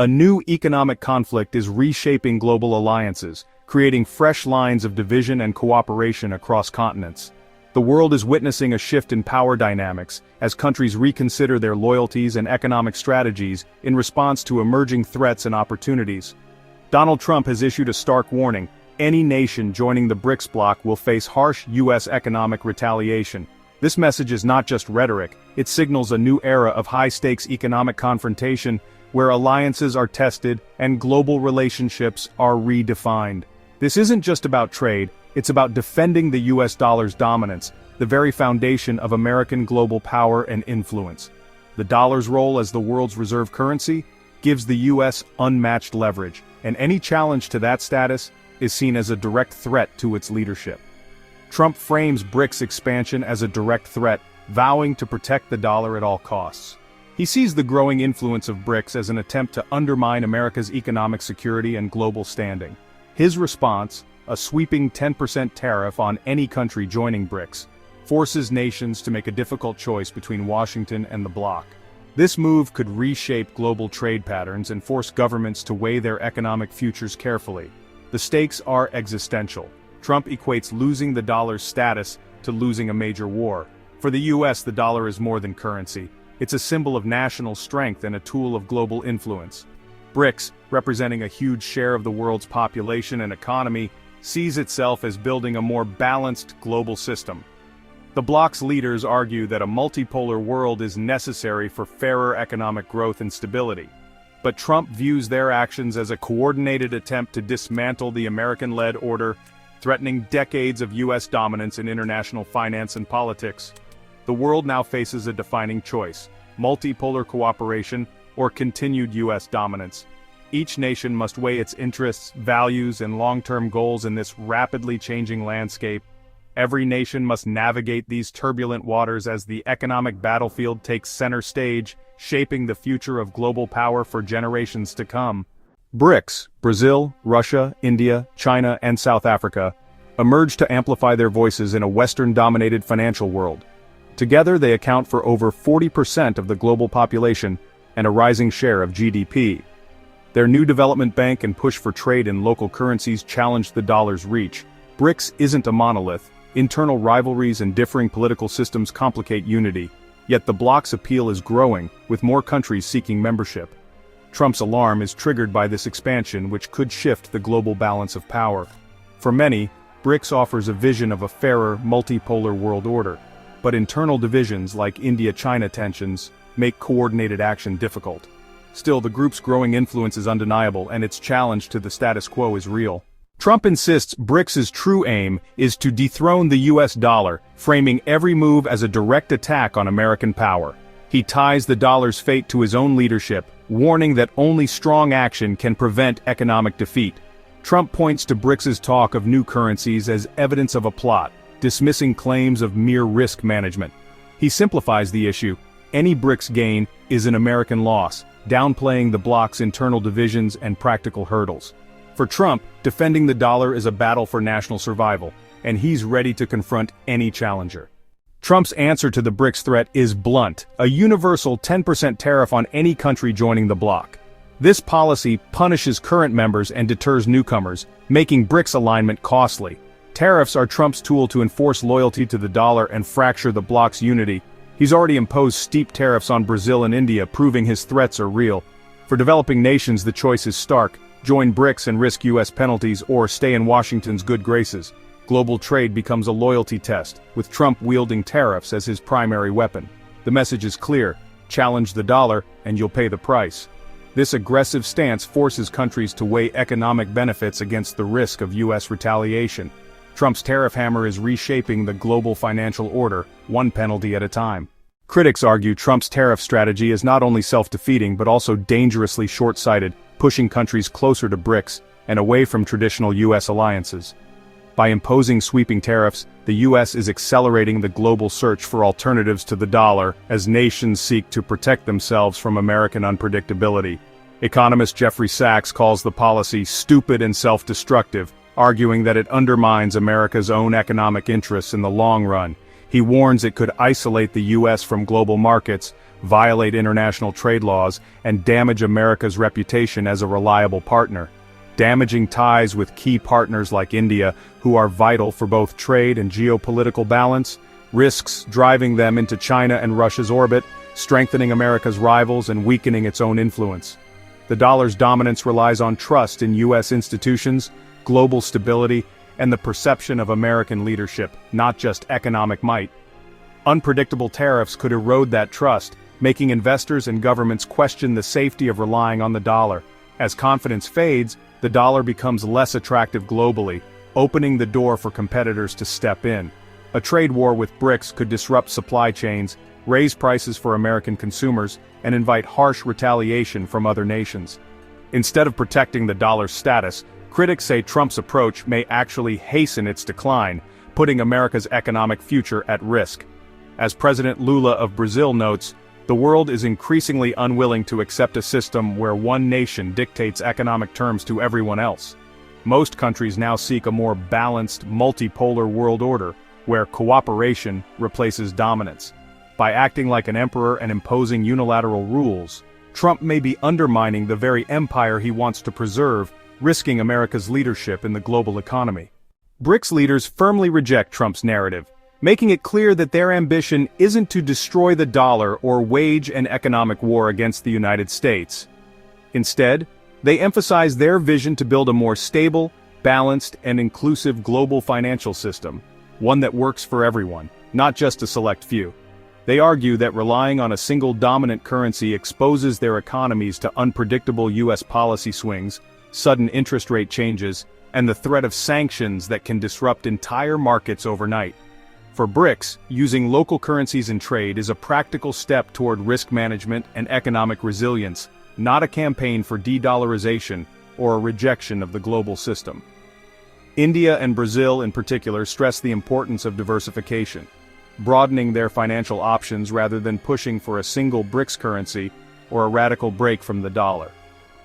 A new economic conflict is reshaping global alliances, creating fresh lines of division and cooperation across continents. The world is witnessing a shift in power dynamics as countries reconsider their loyalties and economic strategies in response to emerging threats and opportunities. Donald Trump has issued a stark warning: any nation joining the BRICS bloc will face harsh U.S. economic retaliation. This message is not just rhetoric, it signals a new era of high-stakes economic confrontation where alliances are tested and global relationships are redefined. This isn't just about trade, it's about defending the U.S. dollar's dominance, the very foundation of American global power and influence. The dollar's role as the world's reserve currency gives the U.S. unmatched leverage, and any challenge to that status is seen as a direct threat to its leadership. Trump frames BRICS expansion as a direct threat, vowing to protect the dollar at all costs. He sees the growing influence of BRICS as an attempt to undermine America's economic security and global standing. His response, a sweeping 10% tariff on any country joining BRICS, forces nations to make a difficult choice between Washington and the bloc. This move could reshape global trade patterns and force governments to weigh their economic futures carefully. The stakes are existential. Trump equates losing the dollar's status to losing a major war. For the U.S., the dollar is more than currency. It's a symbol of national strength and a tool of global influence. BRICS, representing a huge share of the world's population and economy, sees itself as building a more balanced global system. The bloc's leaders argue that a multipolar world is necessary for fairer economic growth and stability. But Trump views their actions as a coordinated attempt to dismantle the American-led order, threatening decades of U.S. dominance in international finance and politics. The world now faces a defining choice: multipolar cooperation or continued U.S. dominance. Each nation must weigh its interests, values, and long-term goals in this rapidly changing landscape. Every nation must navigate these turbulent waters as the economic battlefield takes center stage, shaping the future of global power for generations to come. BRICS, Brazil, Russia, India, China, and South Africa, emerged to amplify their voices in a Western-dominated financial world. Together they account for over 40% of the global population and a rising share of GDP. Their new development bank and push for trade in local currencies challenged the dollar's reach. BRICS isn't a monolith. Internal rivalries and differing political systems complicate unity, yet the bloc's appeal is growing, with more countries seeking membership. Trump's alarm is triggered by this expansion, which could shift the global balance of power. For many, BRICS offers a vision of a fairer, multipolar world order, but internal divisions like India-China tensions make coordinated action difficult. Still, the group's growing influence is undeniable, and its challenge to the status quo is real. Trump insists BRICS's true aim is to dethrone the U.S. dollar, framing every move as a direct attack on American power. He ties the dollar's fate to his own leadership, warning that only strong action can prevent economic defeat. Trump points to BRICS's talk of new currencies as evidence of a plot, dismissing claims of mere risk management. He simplifies the issue: any BRICS gain is an American loss, downplaying the bloc's internal divisions and practical hurdles. For Trump, defending the dollar is a battle for national survival, and he's ready to confront any challenger. Trump's answer to the BRICS threat is blunt: a universal 10% tariff on any country joining the bloc. This policy punishes current members and deters newcomers, making BRICS alignment costly. Tariffs are Trump's tool to enforce loyalty to the dollar and fracture the bloc's unity. He's already imposed steep tariffs on Brazil and India, proving his threats are real. For developing nations, the choice is stark: join BRICS and risk U.S. penalties, or stay in Washington's good graces. Global trade becomes a loyalty test, with Trump wielding tariffs as his primary weapon. The message is clear: challenge the dollar, and you'll pay the price. This aggressive stance forces countries to weigh economic benefits against the risk of U.S. retaliation. Trump's tariff hammer is reshaping the global financial order, one penalty at a time. Critics argue Trump's tariff strategy is not only self-defeating but also dangerously short-sighted, pushing countries closer to BRICS and away from traditional U.S. alliances. By imposing sweeping tariffs, the U.S. is accelerating the global search for alternatives to the dollar as nations seek to protect themselves from American unpredictability. Economist Jeffrey Sachs calls the policy stupid and self-destructive, arguing that it undermines America's own economic interests in the long run. He warns it could isolate the U.S. from global markets, violate international trade laws, and damage America's reputation as a reliable partner, damaging ties with key partners like India, who are vital for both trade and geopolitical balance, risks driving them into China and Russia's orbit, strengthening America's rivals and weakening its own influence. The dollar's dominance relies on trust in U.S. institutions, global stability, and the perception of American leadership, not just economic might. Unpredictable tariffs could erode that trust, making investors and governments question the safety of relying on the dollar. As confidence fades, the dollar becomes less attractive globally, opening the door for competitors to step in. A trade war with BRICS could disrupt supply chains, raise prices for American consumers, and invite harsh retaliation from other nations. Instead of protecting the dollar's status, critics say Trump's approach may actually hasten its decline, putting America's economic future at risk. As President Lula of Brazil notes, the world is increasingly unwilling to accept a system where one nation dictates economic terms to everyone else. Most countries now seek a more balanced, multipolar world order, where cooperation replaces dominance. By acting like an emperor and imposing unilateral rules, Trump may be undermining the very empire he wants to preserve, risking America's leadership in the global economy. BRICS leaders firmly reject Trump's narrative, making it clear that their ambition isn't to destroy the dollar or wage an economic war against the United States. Instead, they emphasize their vision to build a more stable, balanced, and inclusive global financial system, one that works for everyone, not just a select few. They argue that relying on a single dominant currency exposes their economies to unpredictable U.S. policy swings, sudden interest rate changes, and the threat of sanctions that can disrupt entire markets overnight. For BRICS, using local currencies in trade is a practical step toward risk management and economic resilience, not a campaign for de-dollarization or a rejection of the global system. India and Brazil in particular stress the importance of diversification, broadening their financial options rather than pushing for a single BRICS currency or a radical break from the dollar.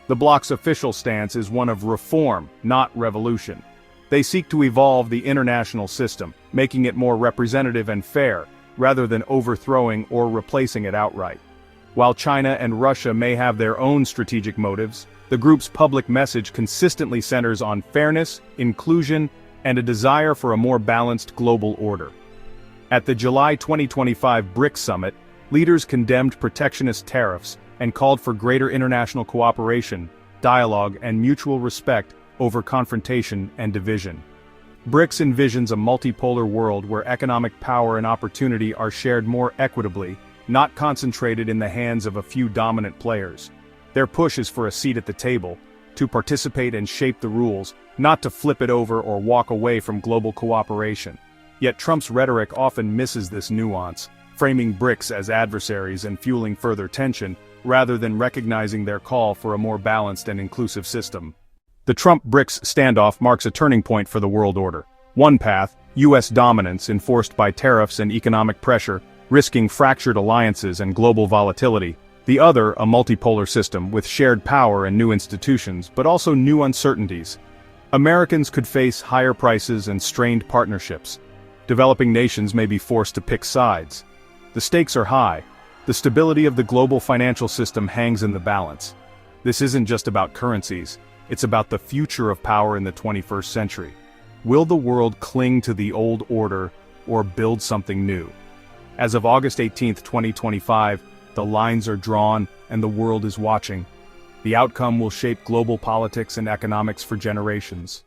The bloc's official stance is one of reform, not revolution. They seek to evolve the international system, making it more representative and fair, rather than overthrowing or replacing it outright. While China and Russia may have their own strategic motives, the group's public message consistently centers on fairness, inclusion, and a desire for a more balanced global order. At the July 2025 BRICS summit, leaders condemned protectionist tariffs and called for greater international cooperation, dialogue, and mutual respect over confrontation and division. BRICS envisions a multipolar world where economic power and opportunity are shared more equitably, not concentrated in the hands of a few dominant players. Their push is for a seat at the table, to participate and shape the rules, not to flip it over or walk away from global cooperation. Yet Trump's rhetoric often misses this nuance, framing BRICS as adversaries and fueling further tension, rather than recognizing their call for a more balanced and inclusive system. The Trump-BRICS standoff marks a turning point for the world order. One path, U.S. dominance enforced by tariffs and economic pressure, risking fractured alliances and global volatility. The other, a multipolar system with shared power and new institutions, but also new uncertainties. Americans could face higher prices and strained partnerships. Developing nations may be forced to pick sides. The stakes are high. The stability of the global financial system hangs in the balance. This isn't just about currencies. It's about the future of power in the 21st century. Will the world cling to the old order or build something new? As of August 18, 2025, the lines are drawn and the world is watching. The outcome will shape global politics and economics for generations.